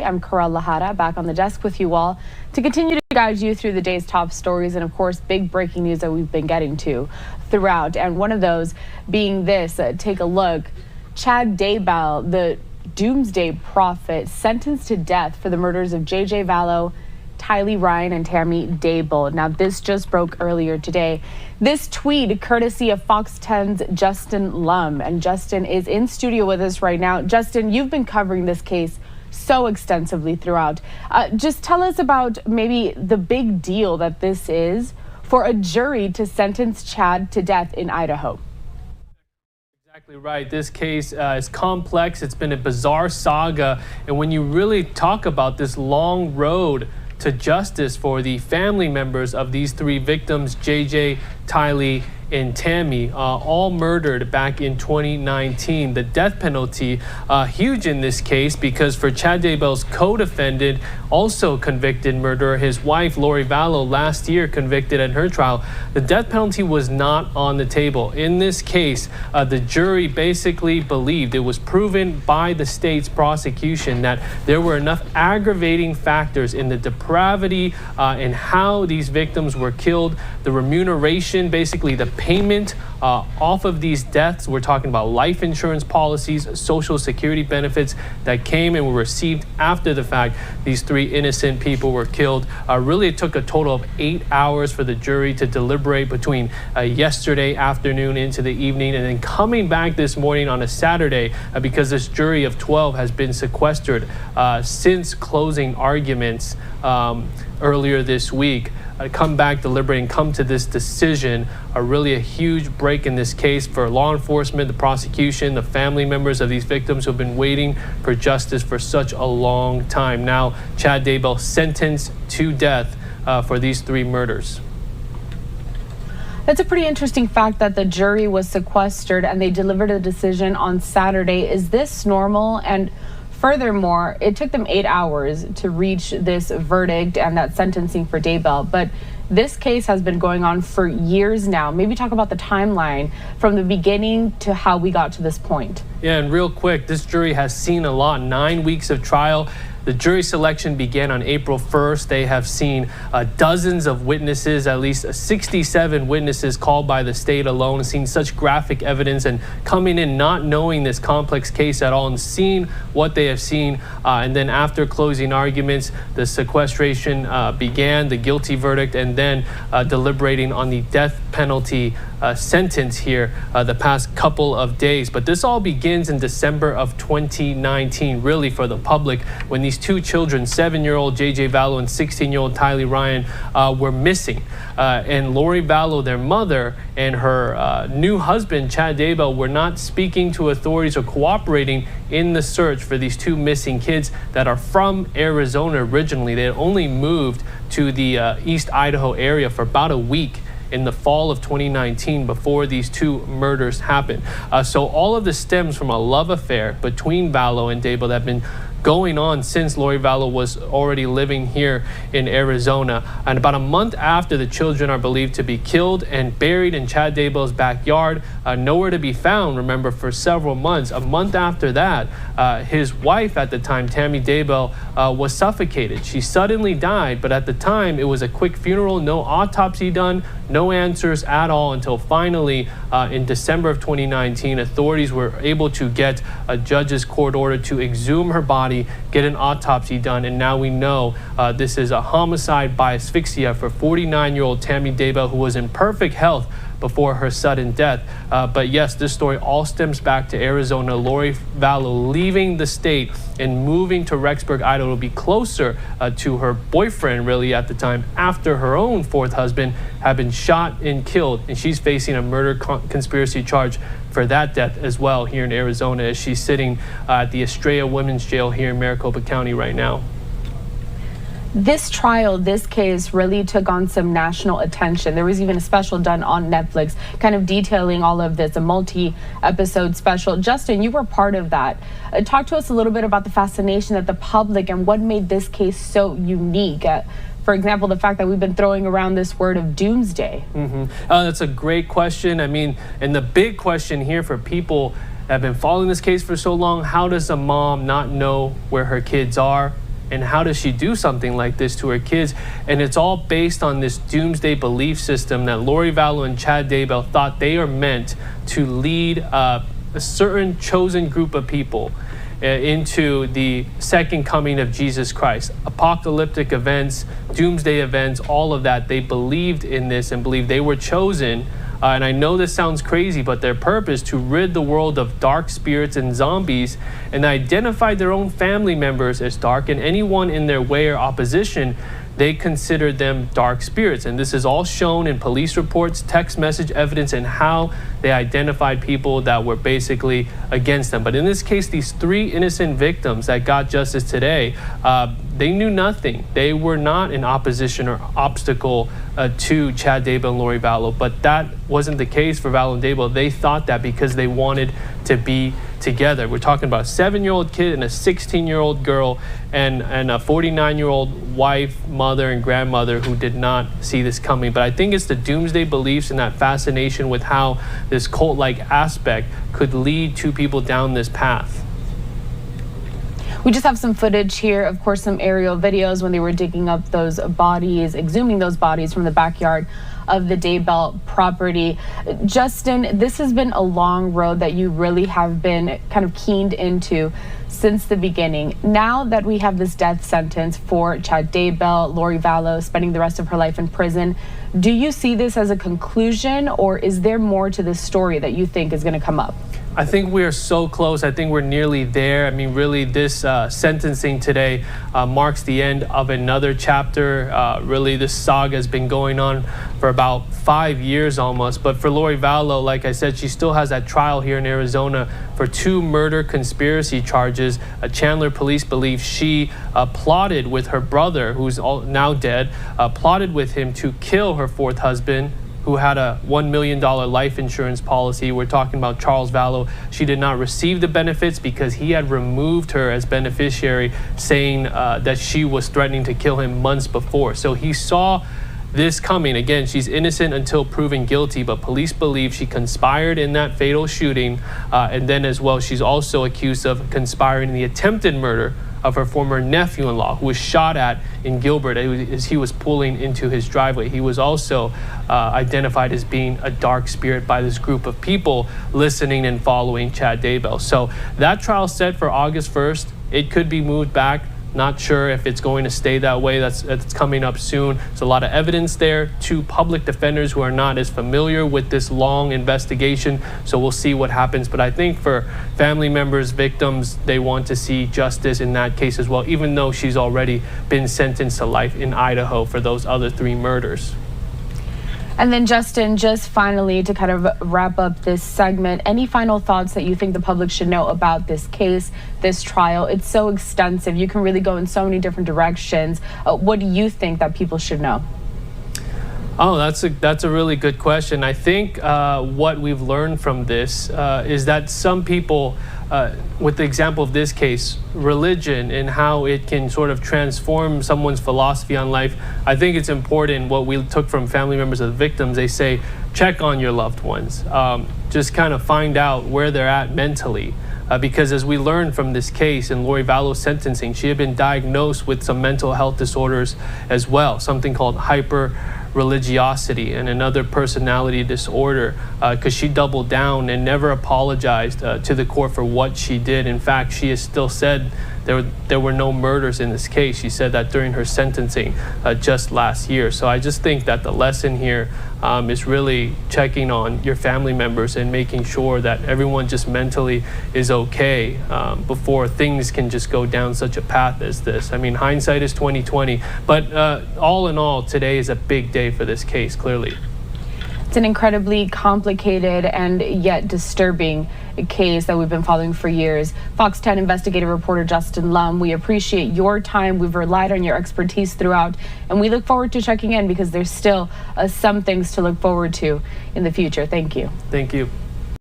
I'm Corel Lahara, back on the desk with you all to continue to guide you through the day's top stories and, of course, big breaking news that we've been getting to throughout. And one of those being this, take a look. Chad Daybell, the Doomsday Prophet, sentenced to death for the murders of J.J. Vallow, Tylee Ryan, and Tammy Daybell. Now, this just broke earlier today. This tweet courtesy of Fox 10's Justin Lum, and Justin is in studio with us right now. Justin, you've been covering this case so extensively throughout. Just tell us about maybe the big deal that this is for a jury to sentence Chad to death in Idaho. Exactly right. This case is complex. It's been a bizarre saga. And when you really talk about this long road to justice for the family members of these three victims, JJ, Tylee, and Tammy, all murdered back in 2019. The death penalty, huge in this case, because for Chad Daybell's co-defendant, also convicted murderer, his wife, Lori Vallow, last year convicted in her trial, the death penalty was not on the table. In this case, the jury basically believed, it was proven by the state's prosecution, that there were enough aggravating factors in the depravity and how these victims were killed, the remuneration, basically the payment off of these deaths. We're talking about life insurance policies, social security benefits that came and were received after the fact. These three innocent people were killed. Really, it took a total of 8 hours for the jury to deliberate between yesterday afternoon into the evening, and then coming back this morning on a Saturday because this jury of 12 has been sequestered since closing arguments earlier this week. Come back, deliberate, and come to this decision are really a huge break in this case for law enforcement, the prosecution, the family members of these victims who have been waiting for justice for such a long time. Now, Chad Daybell sentenced to death for these three murders. That's a pretty interesting fact that the jury was sequestered and they delivered a decision on Saturday. Is this normal? And furthermore, it took them 8 hours to reach this verdict and that sentencing for Daybell. But this case has been going on for years now. Maybe talk about the timeline from the beginning to how we got to this point. Yeah, and real quick, this jury has seen a lot. 9 weeks of trial. The jury selection began on April 1st. They have seen dozens of witnesses, at least 67 witnesses called by the state alone, seen such graphic evidence, and coming in not knowing this complex case at all and seeing what they have seen. And then after closing arguments, the sequestration began, the guilty verdict, and then deliberating on the death penalty sentence here the past couple of days. But this all begins in December of 2019, really, for the public, when these two children, 7-year-old J.J. Vallow and 16-year-old Tylee Ryan, were missing. And Lori Vallow, their mother, and her new husband, Chad Daybell, were not speaking to authorities or cooperating in the search for these two missing kids that are from Arizona originally. They had only moved to the East Idaho area for about a week in the fall of 2019 before these two murders happened. So all of this stems from a love affair between Vallow and Daybell that have been going on since Lori Vallow was already living here in Arizona. And about a month after the children are believed to be killed and buried in Chad Daybell's backyard, nowhere to be found, remember, for several months. A month after that, his wife at the time, Tammy Daybell, was suffocated. She suddenly died, but at the time it was a quick funeral, no autopsy done, no answers at all, until finally in December of 2019, authorities were able to get a judge's court order to exhume her body, get an autopsy done, and now we know this is a homicide by asphyxia for 49-year-old Tammy Daybell, who was in perfect health before her sudden death. But yes, this story all stems back to Arizona. Lori Vallow leaving the state and moving to Rexburg, Idaho, to be closer to her boyfriend, really, at the time, after her own fourth husband had been shot and killed. And she's facing a murder conspiracy charge for that death as well here in Arizona, as she's sitting at the Estrella Women's Jail here in Maricopa County right now. This trial, this case really took on some national attention. There was even a special done on Netflix kind of detailing all of this, a multi-episode special. Justin, you were part of that. Talk to us a little bit about the fascination that the public and what made this case so unique. For example, the fact that we've been throwing around this word of doomsday. That's a great question. I mean, and the big question here for people that have been following this case for so long, how does a mom not know where her kids are? And how does she do something like this to her kids? And it's all based on this doomsday belief system that Lori Vallow and Chad Daybell thought they are meant to lead a certain chosen group of people into the second coming of Jesus Christ. Apocalyptic events, doomsday events, all of that. They believed in this and believed they were chosen. And I know this sounds crazy, but their purpose to rid the world of dark spirits and zombies, and identified their own family members as dark, and anyone in their way or opposition, they considered them dark spirits. And this is all shown in police reports, text message evidence, and how they identified people that were basically against them. But in this case, these 3 innocent victims that got justice today, they knew nothing. They were not in opposition or obstacle to Chad Daybell and Lori Vallow. But that wasn't the case for Vallow and Daybell. They thought that because they wanted to be together. We're talking about a 7-year-old kid and a 16-year-old girl and a 49-year-old wife, mother, and grandmother who did not see this coming. But I think it's the doomsday beliefs and that fascination with how this cult-like aspect could lead 2 people down this path. We just have some footage here, of course, some aerial videos when they were digging up those bodies, exhuming those bodies from the backyard of the Daybell property. Justin, this has been a long road that you really have been kind of keened into since the beginning. Now that we have this death sentence for Chad Daybell, Lori Vallow spending the rest of her life in prison, do you see this as a conclusion, or is there more to this story that you think is going to come up? I think we are so close. I think we're nearly there. I mean, really, this sentencing today marks the end of another chapter. Really, this saga has been going on for about 5 years almost. But for Lori Vallow, like I said, she still has that trial here in Arizona for 2 murder conspiracy charges. Chandler police believe she plotted with her brother, who's now dead, plotted with him to kill her 4th husband, who had a $1 million life insurance policy. We're talking about Charles Vallow. She did not receive the benefits because he had removed her as beneficiary, saying that she was threatening to kill him months before. So he saw this coming. Again, she's innocent until proven guilty, but police believe she conspired in that fatal shooting. And then as well, she's also accused of conspiring in the attempted murder of her former nephew-in-law, who was shot at in Gilbert as he was pulling into his driveway. He was also identified as being a dark spirit by this group of people listening and following Chad Daybell. So that trial set for August 1st. It could be moved back. Not sure if it's going to stay that way. That's coming up soon. There's a lot of evidence there. 2 public defenders who are not as familiar with this long investigation. So we'll see what happens. But I think for family members, victims, they want to see justice in that case as well, even though she's already been sentenced to life in Idaho for those other 3 murders. And then, Justin, just finally to kind of wrap up this segment, any final thoughts that you think the public should know about this case, this trial? It's so extensive. You can really go in so many different directions. What do you think that people should know? Oh, that's a really good question. I think what we've learned from this is that some people, with the example of this case, religion and how it can sort of transform someone's philosophy on life. I think it's important what we took from family members of the victims. They say, check on your loved ones. Just kind of find out where they're at mentally. Because as we learned from this case in Lori Vallow's sentencing, she had been diagnosed with some mental health disorders as well, something called hyper-religiosity and another personality disorder, because she doubled down and never apologized to the court for what she did. In fact, she has still said there were no murders in this case. She said that during her sentencing just last year. So I just think that the lesson here is really checking on your family members and making sure that everyone just mentally is okay before things can just go down such a path as this. I mean, hindsight is 20/20, but all in all, today is a big day for this case, clearly. It's an incredibly complicated and yet disturbing case that we've been following for years. Fox 10 investigative reporter Justin Lum, we appreciate your time. We've relied on your expertise throughout, and we look forward to checking in because there's still some things to look forward to in the future. Thank you. Thank you.